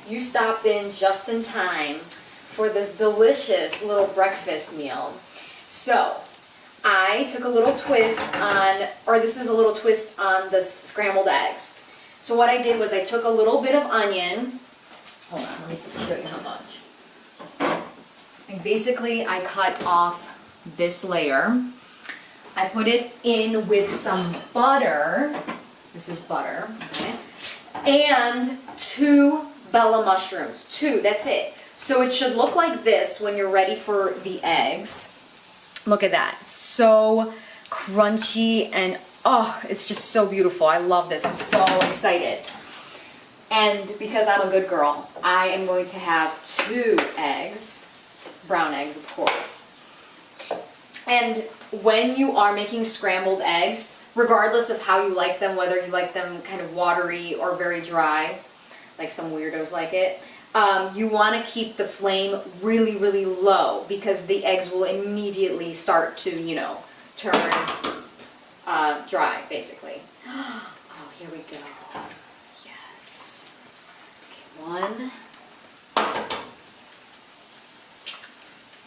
you stopped in just in time for this delicious little breakfast meal. So, I took a little twist on, or this is a little twist on the scrambled eggs. So what I did was I took a little bit of onion. Hold on, let me show you how much. And basically I cut off this layer. I put it in with some butter. This is butter, okay? And 2 Bella mushrooms. 2, that's it. So it should look like this when you're ready for the eggs. Look at that. It's so crunchy and oh, it's just so beautiful. I love this. I'm so excited. And because I'm a good girl, I am going to have 2 eggs. Brown eggs, of course. And when you are making scrambled eggs, regardless of how you like them, whether you like them kind of watery or very dry, like some weirdos like it, you want to keep the flame really, really low because the eggs will immediately start to, you know, turn dry, basically. Oh, here we go. Yes. Okay, 1,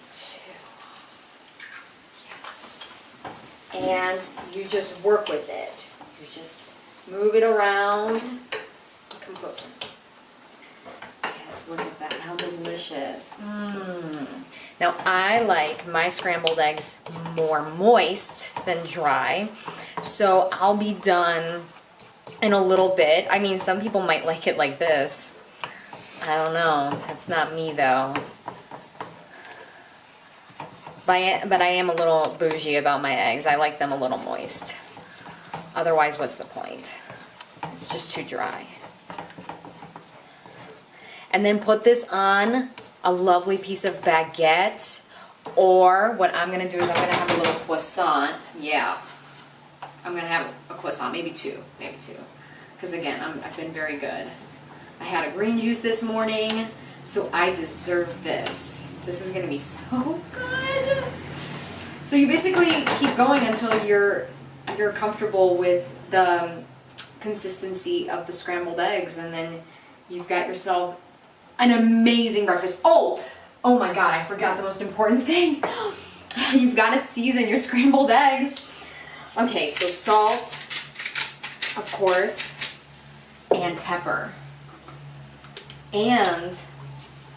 2. Yes. And you just work with it. You just move it around. Come closer. Yes, look at that. How delicious. Now, I like my scrambled eggs more moist than dry, so I'll be done in a little bit. I mean, some people might like it like this. I don't know. That's not me, though. But I am a little bougie about my eggs. I like them a little moist. Otherwise, what's the point? It's just too dry. And then put this on a lovely piece of baguette, or what I'm going to do is I'm going to have a little croissant. Yeah, I'm going to have a croissant, maybe two, because again, I've been very good. I had a green juice this morning, so I deserve this. This is going to be so good. So you basically keep going until you're comfortable with the consistency of the scrambled eggs, and then you've got yourself an amazing breakfast. Oh my God, I forgot the most important thing. You've got to season your scrambled eggs. Okay, so salt, of course, and pepper. And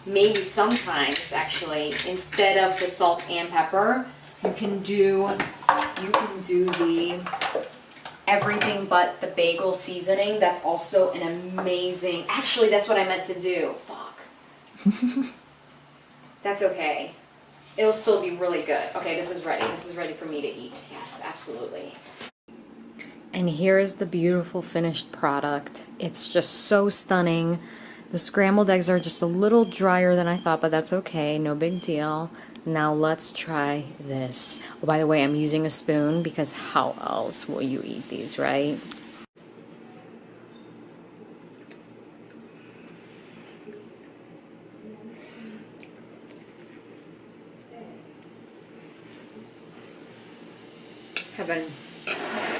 maybe sometimes, actually, instead of the salt and pepper, you can do the everything but the bagel seasoning. That's also an amazing, actually, that's what I meant to do. Fuck. That's okay. It'll still be really good. Okay, this is ready. This is ready for me to eat. Yes, absolutely. And here is the beautiful finished product. It's just so stunning. The scrambled eggs are just a little drier than I thought, but that's okay. No big deal. Now let's try this. Oh, by the way, I'm using a spoon because how else will you eat these, right? Heaven.